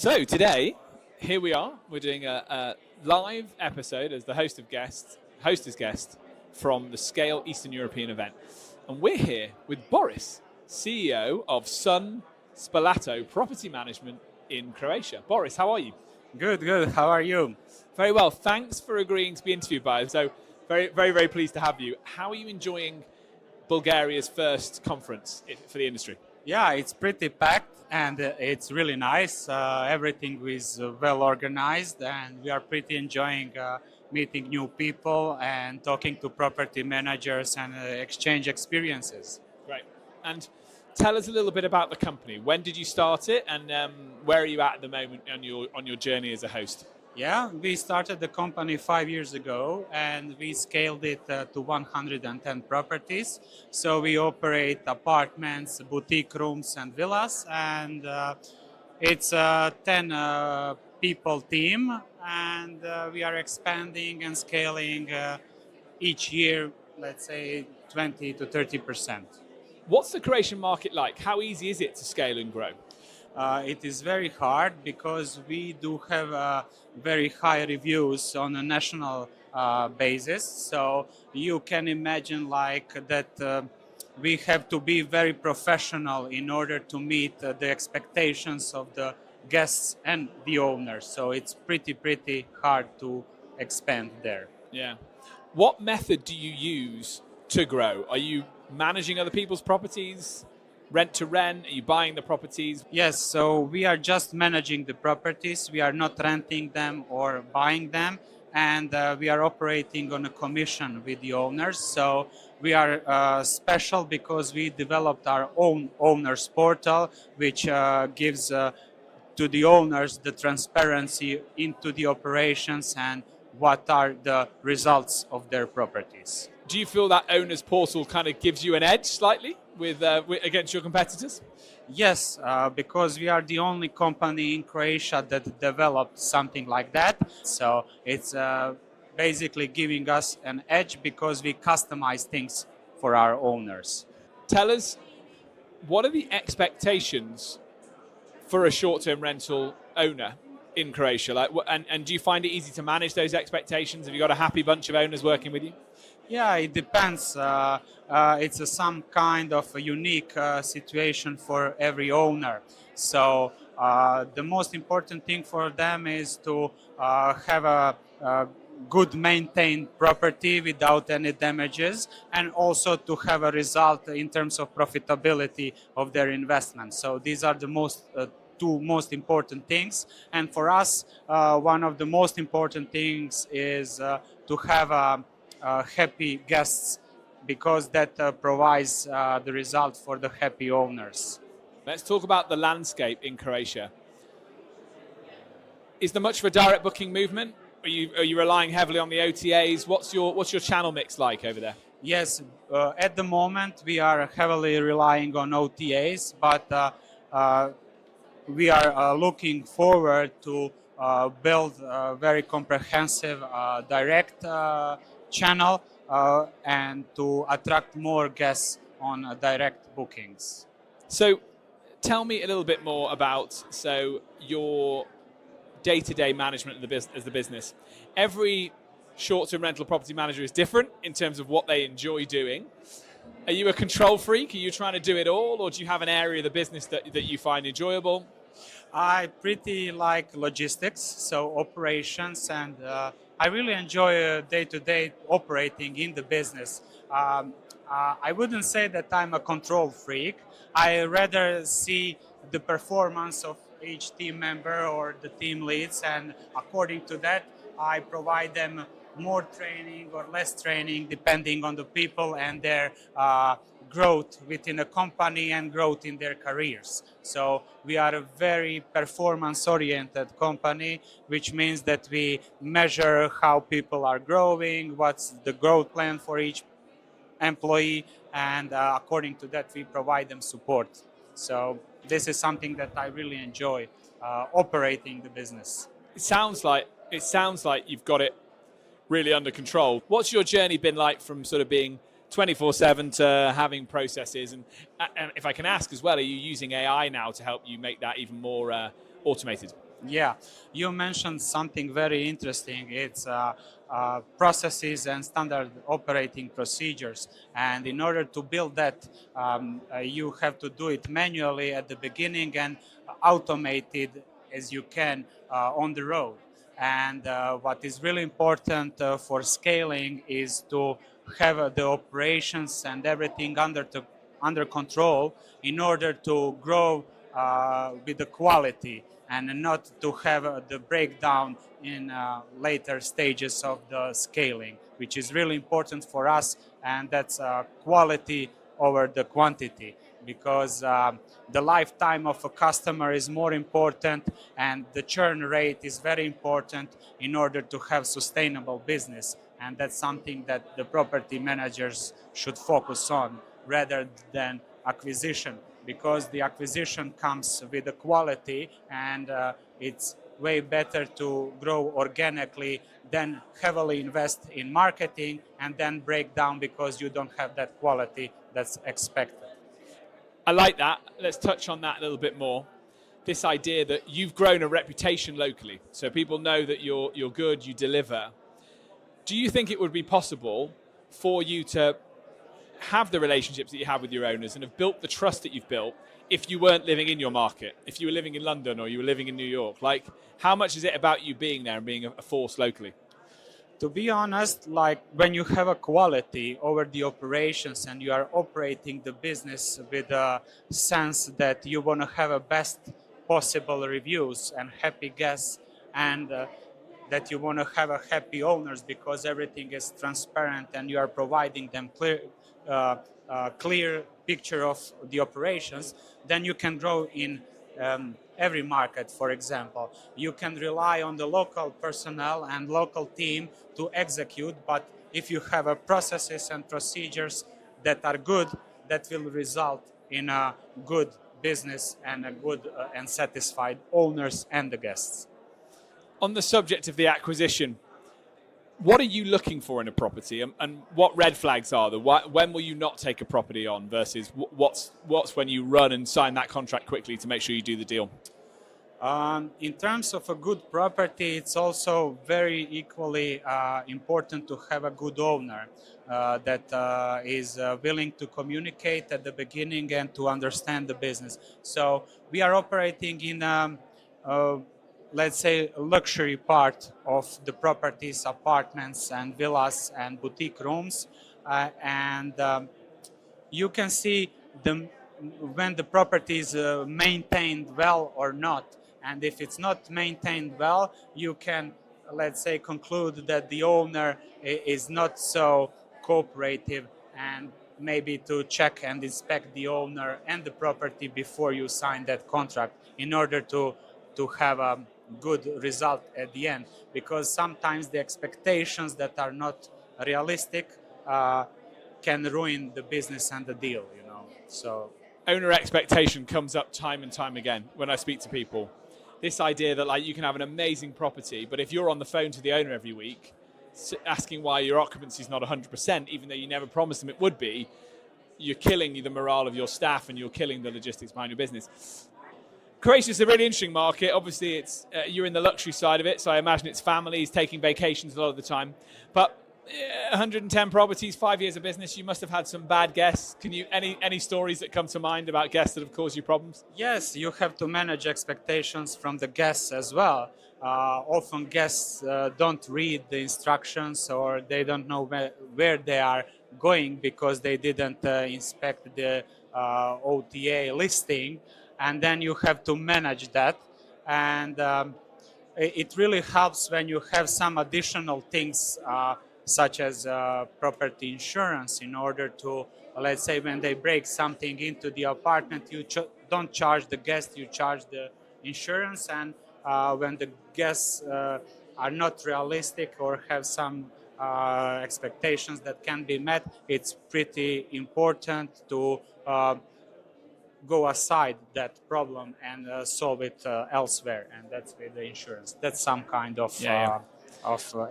So today, here we are. We're doing a live episode as the hostess guest from the Scale Eastern European event. And we're here with Boris, CEO of Sun Spolato Property Management in Croatia. Boris, how are you? Good. How are you? Very well. Thanks for agreeing to be interviewed by us. So very pleased to have you. How are you enjoying Bulgaria's first conference for the industry? Yeah, it's pretty packed and it's really nice. Everything is well organized and we are pretty enjoying meeting new people and talking to property managers and exchange experiences. Great. And tell us a little bit about the company. When did you start it, and where are you at the moment on your journey as a host? Yeah, we started the company 5 years ago and we scaled it to 110 properties. So we operate apartments, boutique rooms and villas, and it's a 10 people team, and we are expanding and scaling each year, let's say 20 to 30%. What's the Croatian market like? How easy is it to scale and grow? It is very hard because we do have very high reviews on a national basis. So you can imagine like that we have to be very professional in order to meet the expectations of the guests and the owners. So it's pretty hard to expand there. Yeah. What method do you use to grow? Are you managing other people's properties? Rent to rent? Are you buying the properties? Yes, so we are just managing the properties. We are not renting them or buying them, and we are operating on a commission with the owners. So we are special because we developed our own owners portal, which gives to the owners the transparency into the operations and what are the results of their properties. Do you feel that owners portal kind of gives you an edge slightly with against your competitors? Yes, because we are the only company in Croatia that developed something like that. So it's basically giving us an edge because we customize things for our owners. Tell us, what are the expectations for a short-term rental owner in Croatia? And do you find it easy to manage those expectations? Have you got a happy bunch of owners working with you? Yeah, it depends. It's some kind of a unique situation for every owner. So the most important thing for them is to have a good maintained property without any damages, and also to have a result in terms of profitability of their investment. So these are the two most important things. And for us, one of the most important things is to have happy guests, because that provides the result for the happy owners. Let's talk about the landscape in Croatia. Is there much of a direct booking movement? Are you relying heavily on the OTAs? What's your channel mix like over there? Yes, at the moment we are heavily relying on OTAs, but we are looking forward to build a very comprehensive direct channel and to attract more guests on direct bookings. So tell me a little bit more about your day-to-day management of the business. Every short-term rental property manager is different in terms of what they enjoy doing. Are you a control freak? Are you trying to do it all, or do you have an area of the business that you find enjoyable? I pretty like logistics, so operations, and I really enjoy day-to-day operating in the business. I wouldn't say that I'm a control freak. I rather see the performance of each team member or the team leads, and according to that, I provide them more training or less training depending on the people and their growth within a company and growth in their careers. So we are a very performance-oriented company, which means that we measure how people are growing, what's the growth plan for each employee, and according to that we provide them support. So this is something that I really enjoy, operating the business. It sounds like you've got it really under control. What's your journey been like from sort of being 24/7 to having processes? And if I can ask as well, are you using AI now to help you make that even more automated? Yeah, you mentioned something very interesting. It's processes and standard operating procedures. And in order to build that, you have to do it manually at the beginning and automated as you can on the road. And what is really important for scaling is to have the operations and everything under control in order to grow with the quality and not to have the breakdown in later stages of the scaling, which is really important for us, and that's quality over the quantity, because the lifetime of a customer is more important and the churn rate is very important in order to have sustainable business, and that's something that the property managers should focus on rather than acquisition, because the acquisition comes with the quality, and it's way better to grow organically than heavily invest in marketing and then break down because you don't have that quality that's expected. I like that. Let's touch on that a little bit more. This idea that you've grown a reputation locally, so people know that you're good, you deliver. Do you think it would be possible for you to have the relationships that you have with your owners and have built the trust that you've built if you weren't living in your market, if you were living in London or you were living in New York? Like, how much is it about you being there and being a force locally? To be honest, like when you have a quality over the operations and you are operating the business with a sense that you want to have a best possible reviews and happy guests, and that you want to have a happy owners because everything is transparent and you are providing them clear picture of the operations, then you can grow in every market. For example, you can rely on the local personnel and local team to execute, but if you have a processes and procedures that are good, that will result in a good business and a good and satisfied owners and the guests. On the subject of the acquisition, what are you looking for in a property, and what red flags are there? When will you not take a property on versus what's when you run and sign that contract quickly to make sure you do the deal? In terms of a good property, it's also very equally important to have a good owner that is willing to communicate at the beginning and to understand the business. So we are operating in let's say, luxury part of the properties, apartments and villas and boutique rooms. And you can see when the property is maintained well or not. And if it's not maintained well, you can, let's say, conclude that the owner is not so cooperative, and maybe to check and inspect the owner and the property before you sign that contract in order to have a good result at the end, because sometimes the expectations that are not realistic can ruin the business and the deal, you know. So owner expectation comes up time and time again when I speak to people. This idea that, like, you can have an amazing property, but if you're on the phone to the owner every week asking why your occupancy is not 100%, even though you never promised them it would be, you're killing the morale of your staff and you're killing the logistics behind your business. Croatia is a really interesting market. Obviously, it's you're in the luxury side of it, so I imagine it's families taking vacations a lot of the time. But 110 properties, 5 years of business, you must have had some bad guests. Can you any stories that come to mind about guests that have caused you problems? yes, you have to manage expectations from the guests as well. Often guests don't read the instructions, or they don't know where they are going because they didn't inspect the OTA listing, and then you have to manage that. And it really helps when you have some additional things such as property insurance, in order to, let's say, when they break something into the apartment, you don't charge the guest, you charge the insurance. And when the guests are not realistic or have some expectations that can be met, it's pretty important to go aside that problem and solve it elsewhere, and that's with the insurance. That's some kind of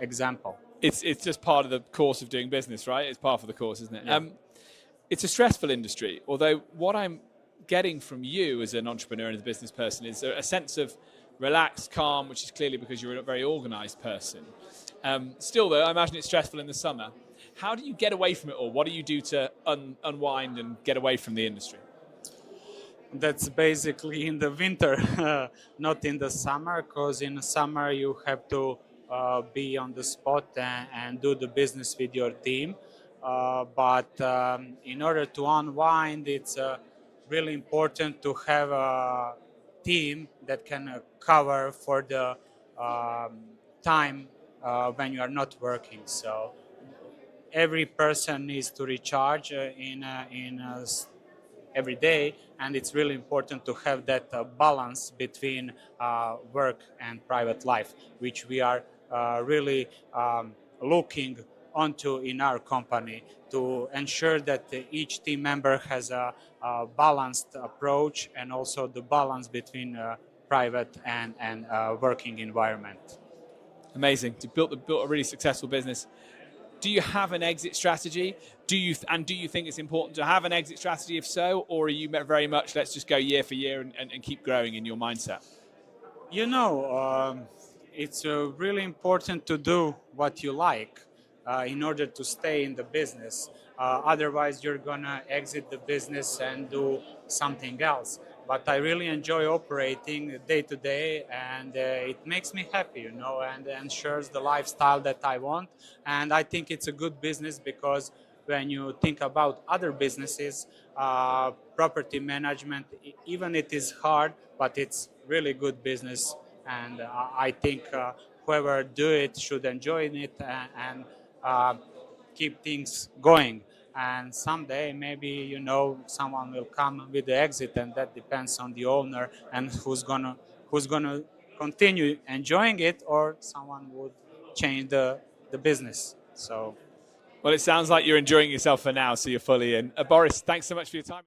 example. It's just part of the course of doing business, right? It's part of the course, isn't it? Yeah. It's a stressful industry, although what I'm getting from you as an entrepreneur and as a business person is a sense of relaxed, calm, which is clearly because you're a very organized person. Still, though, I imagine it's stressful in the summer. How do you get away from it all? What do you do to unwind and get away from the industry? That's basically in the winter, not in the summer, because in the summer you have to be on the spot and do the business with your team. But in order to unwind, it's really important to have a team that can cover for the time when you are not working. So every person needs to recharge in every day, and it's really important to have that balance between work and private life, which we are really looking onto in our company to ensure that each team member has a balanced approach and also the balance between private and working environment. Amazing. You built a really successful business. Do you have an exit strategy? Do you think it's important to have an exit strategy? If so, or are you very much let's just go year for year and keep growing in your mindset? You know, it's really important to do what you like in order to stay in the business. Otherwise, you're gonna exit the business and do something else. But I really enjoy operating day to day, and it makes me happy, you know, and ensures the lifestyle that I want. And I think it's a good business because when you think about other businesses, property management, even it is hard, but it's really good business. And I think whoever do it should enjoy it and keep things going. And someday maybe, you know, someone will come with the exit, and that depends on the owner and who's gonna continue enjoying it, or someone would change the business. So Well, it sounds like you're enjoying yourself for now, so you're fully in. Boris, thanks so much for your time.